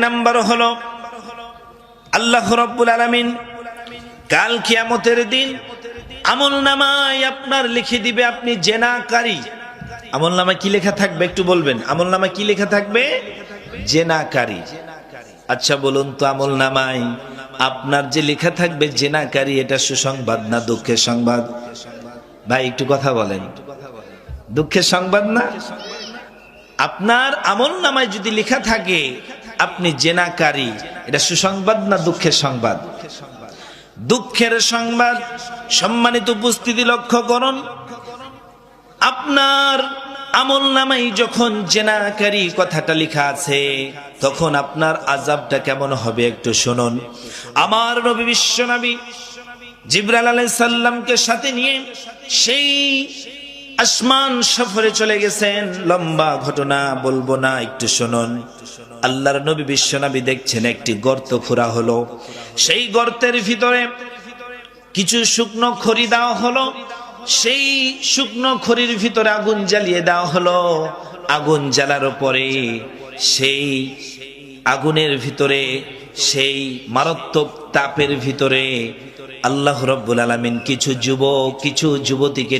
Number হলো আল্লাহ রাব্বুল আলামিন কাল কিয়ামতের দিন আমলনামায় আপনার লিখে দিবে আপনি জেনাকারী। আমলনামায় কি লেখা থাকবে একটু বলবেন? আমলনামায় কি লেখা থাকবে? জেনাকারী। আচ্ছা বলুন তো, আমলনামায় আপনার যে লেখা থাকবে জেনাকারী, এটা সুসংবাদ না দুঃখের সংবাদ? ভাই একটু কথা বলেন। দুঃখের সংবাদ না? আপনার আমলনামায় যদি লেখা থাকে আপনি জেনাকারী, এটা সুসংবাদ না দুঃখের সংবাদ? দুঃখের সংবাদ। সম্মানিত উপস্থিতি, লক্ষ্য করুন, আপনার আমলনামায় যখন জেনাকারী কথাটা লেখা আছে তখন আপনার আযাবটা কেমন হবে একটু শুনুন। আমার নবী বিশ্ব নবী জিবরাইল আলাইহিস সালামকে সাথে নিয়ে সেই আসমান সফরে চলে গেছেন। লম্বা ঘটনা বলবো না, একটু শুনুন। আল্লাহর নবী বিশ্ব নবী দেখছেন একটি গর্ত খোঁড়া হলো। সেই গর্তের ভিতরে কিছু শুকনো খড়ি দেওয়া হলো। সেই শুকনো খড়ির ভিতরে আগুন জ্বালিয়ে দেওয়া হলো। আগুন জ্বালার পরে সেই আগুনের ভিতরে, সেই মারাত্মক তাপের ভিতরে আল্লাহ রাব্বুল আলামিন কিছু যুবক, কিছু যুবতীকে